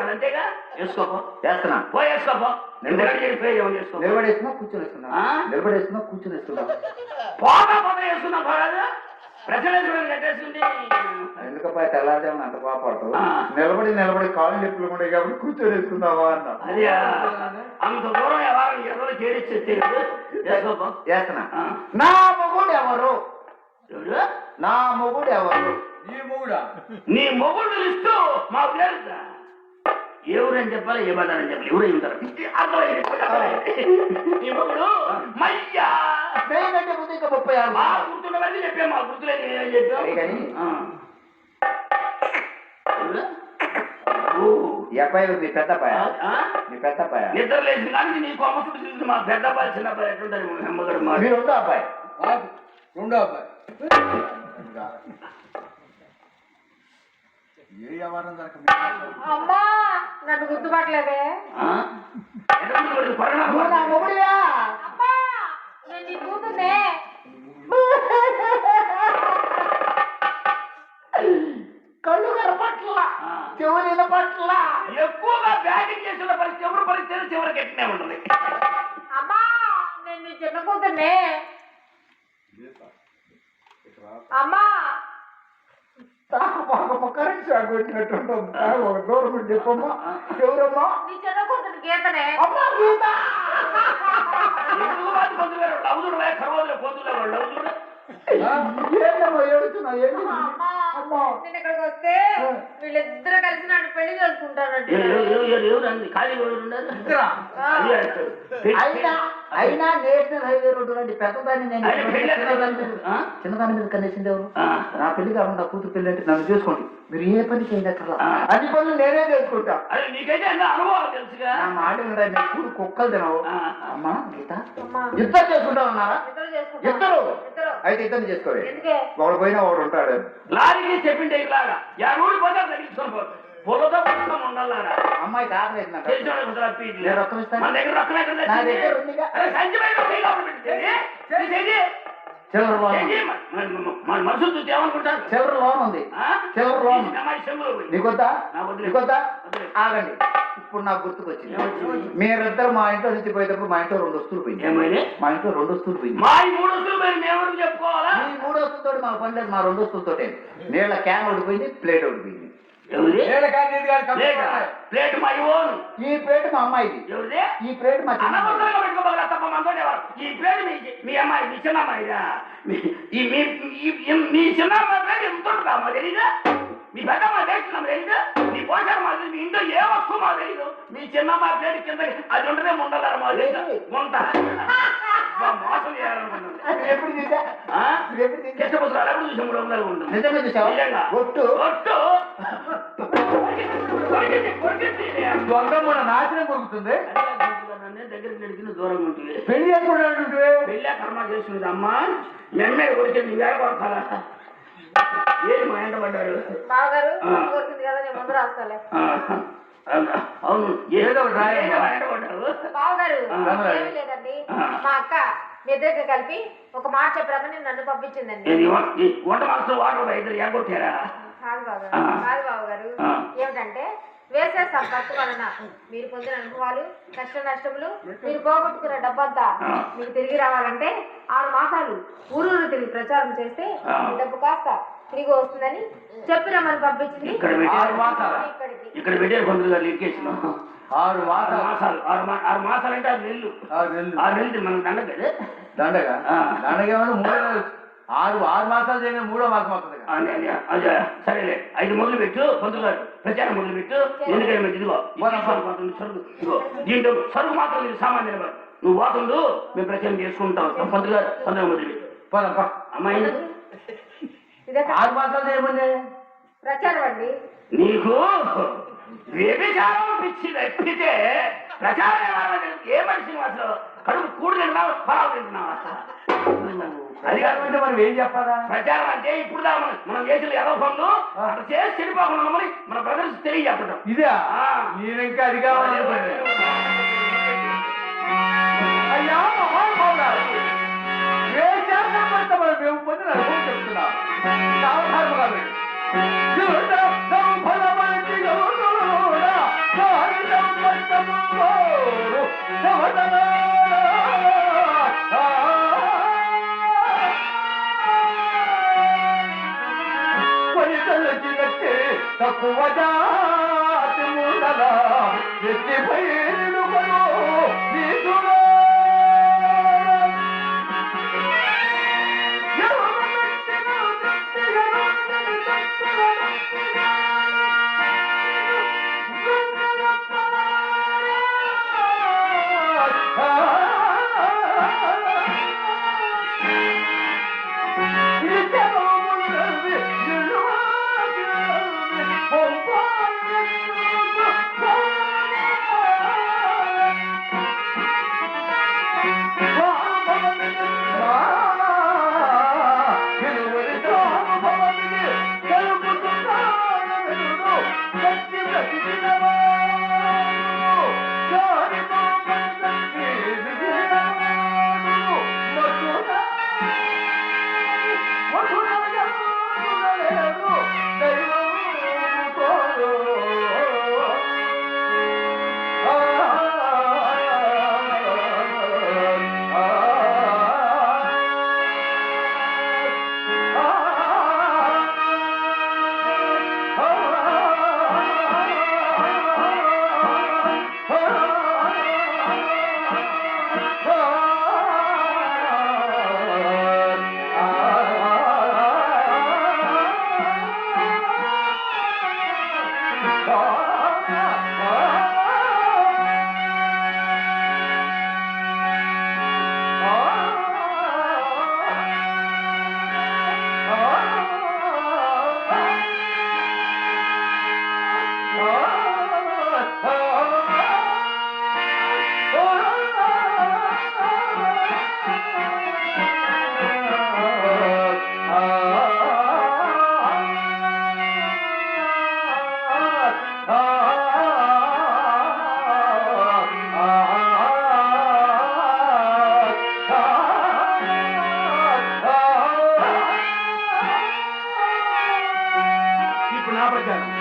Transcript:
ఉండాలి అంతేగా. వేసుకోపో. చేస్తున్నా. వేసుకోపో. నిలబడేస్తున్నా కూర్చొని వేస్తున్నా. నిలబడేస్తున్నా కూర్చొని వేస్తున్నా. పోతా వేసుకున్నా బాగా ప్రజలు కట్టేసుకుంది. ఎందుకబ్బా తెల్లారిదేమో అంత కోపడతావు? నిలబడి కాళ్ళు చెప్పులు కూడా కాబట్టి కూర్చొని వేసుకుందావా అన్నా. అది అంత దూరం ఎవరు ఎవరు చేరిచ్చేస్తే చేస్తున్నా. నా మొగుడు ఎవరు? నా మొగుడు ఎవరు? నీ మొగుడు ఇస్తూ మాకు తెలుసా? ఎవరని చెప్పాలి, ఏమన్నారని చెప్పాలి, ఎవరై ఉంటారు అర్థమైంది. నీ మొగుడు మయ్యా అంటే ముందు ఇంకా 36 మా గుర్తున్నవన్నీ చెప్పా. మా గుర్తులేదు ఏం చెప్పావు కానీ ఈ అబ్బాయి మీ పెద్ద అబ్బాయి. మీ పెద్ద అబ్బాయి నిద్ర లేచి కానీ నీకు అమ్మసుడు చూసి మా పెద్ద అబ్బాయి చిన్న అబ్బాయి ఎట్లుంటారు అమ్మగారు? మీ రెండో అబ్బాయి. రెండో అబ్బాయి ఏ వ్యవహారం అమ్మా నన్ను గుర్తుపట్టలేదే. కూతుర్నే. కళ్ళు కనపట్ల, చెవులు వినపట్ల. ఎక్కువగా బ్యాటింగ్ చేసిన పరిస్థితి ఎవరు పరిస్థితి చివరికి ఎట్నే ఉంటుంది. అమ్మా నేను నీ చిన్న కూతుర్నే. అమ్మా కరెంట్ షాక్ కొట్టినట్టు ఒక దూరం చెప్పమ్మా. ఎవరమ్మా? నీ చిన్న కూతురు గీతనే. అమ్మా గీత. నేను ఇక్కడికి వస్తే వీళ్ళిద్దరు కలిసి నన్ను పెళ్లి చేసుకుంటారంటే అయినా నేషనల్ హైవే రోడ్డు లాంటి పెద్దదాన్ని నేను చిన్నదాని మీద కనేసింది ఎవరు? నా పెళ్లి కాకుండా కూతురు పెళ్లి అంటే నన్ను చేసుకోండి. మీరు ఏ పని చేయగలరా? అన్ని పనులు నేనే చేసుకుంటా. నా మాట వినడా కూడు కుక్కలు తినవు. అమ్మా గీత ఇద్దరు చేసుకుంటా ఉన్నారా? ఇద్దరు అయితే ఇద్దరిని చేసుకోవాలి. ఒకడు పోయినా ఒకడు ఉంటాడు. లారీకి చెప్పిండే ఇలాగా ఎవరు పోతే తగ్గించుకోరు. పొలతో పక్కన ఉండాలరా. అమ్మాయి కాదు నా దగ్గర మనుషులు ఏమనుకుంటారు? చిల్లర లోన్ ఉంది. చిల్లర లోన్ నీకొద్దా? నీకొద్దా? ఆగండి. ఇప్పుడు నాకు గుర్తుకొచ్చింది. మీరిద్దరు మా ఇంట్లో నుంచి పోయేటప్పుడు మా ఇంట్లో 2 వస్తువులు పోయింది. మా ఇంట్లో 2 వస్తువులు పోయింది. మా 3 వస్తువులు పోయింది. మేము చెప్పుకోవాలా? ఈ 3 వస్తువులతో మా పని లేదు. మా 2 వస్తువులతో నీళ్ళ క్యాన్ ఓడిపోయింది, ప్లేట్ ఓడిపోయింది. ప్లేట్ మా ఓన్. ఈ ప్లేట్ మా అమ్మాయిది. ఈ ప్లేట్ మా చిన్న. ఈ ప్లేట్ మీ అమ్మాయి, మీ చిన్న అమ్మాయిదా? మీ చిన్న అమ్మాయి ఎంత ఉంటుందా మా తెలీదా? మీ పెద్ద అమ్మాయి తెలిసిన తెలీదు. మీ పోషణ మా తెలియదు. మీ ఇంట్లో ఏ వస్తువు మా తెలీదు. మీ చిన్న అమ్మాయి ప్లేట్ కింద అది ఉంటేనే ఉండదారా మా తెలీదు. ఉంటా మోసం చేయాలనుకుంటుంది. ఎప్పుడు చూసా? ఎప్పుడు చూసాం? 3 వందలు ఉంటుంది. నిజంగా చూసావా? ఒట్టు ఒట్టు దొంగ మన నాశనం కొడుకుతుంది. దగ్గరికి నడిచిన దూరంగా ఉంటుంది. పెళ్లి చేసుకుంటా పెళ్ళి కర్మ చేసుకుంది. అమ్మా మెమ్మే కొడితే నువ్వు వేడ కొడతారా? ఏది మా ఎంట పడ్డారు? అవును ఏదో లేదండి. మా అక్క మీ ఇద్దరికి కలిపి ఒక మాట చెప్పారని నన్ను పంపించిందండి. వంట మాత్రం వాటర్ ఇద్దరు ఎగొట్టారా? కాదు బాబు గారు. ఏమిటంటే వేసే సంపత్తు వలన మీరు పొందిన అనుభవాలు, కష్ట నష్టములు, మీరు పోగొట్టుకున్న డబ్బంతా మీకు తిరిగి రావాలంటే 6 మాసాలు ఊరూరు తిరిగి ప్రచారం చేస్తే ఈ డబ్బు కాస్త తిరిగి వస్తుందని చెప్పి రమ్మని పంపించింది. ఇక్కడ పెట్టారు కొందరు గారు లింకేషన్. 6 మాసాలు. 6 మాసాలు అంటే 6 నెలలు. 6 నెలలు మనకు దండగ కదా. దండగా దండగేమో 6 మాసాలు చేయగానే 3వ మాసం వస్తుంది. సరేలే 5 మొదలు పెట్టు పంతులు గారు. ప్రచారం మొదలు పెట్టు. ఎందుకంటే ఇదిగో సరుకు దీంట్లో సరుకు మాత్రం మీరు సామాన్య నువ్వు పోతుండు మేము ప్రచారం చేసుకుంటాం. పంతులు గారు తొందరగా మొదలు పెట్టు. అమ్మాయి 6 మాసాలు చేయమండి ప్రచారం అండి. నీకు వ్యభిచారం పిచ్చి తప్పితే ప్రచారం ఏ మనిషి అసలు కడుపు కూడు తింటున్నావు, పొలాలు తింటున్నావు అసలు. అది కాకపోతే మనం ఏం చెప్పాలా? ప్రచారం అంటే ఇప్పుడు మనం చేసిన ఎదో పనులు అట్లా చేసి చెడిపోకుండా మరి మన బ్రదర్స్ తెలియజెప్పడం. ఇదే నేను ఇంకా అది కావాలి. అయ్యా మేము పొందిన అనుభవం చెప్తున్నా. చాలా తక్కువ జాతి ముందల ఎత్తి భైరుడు నీతులో ఇప్పుడు నా ప్రచారం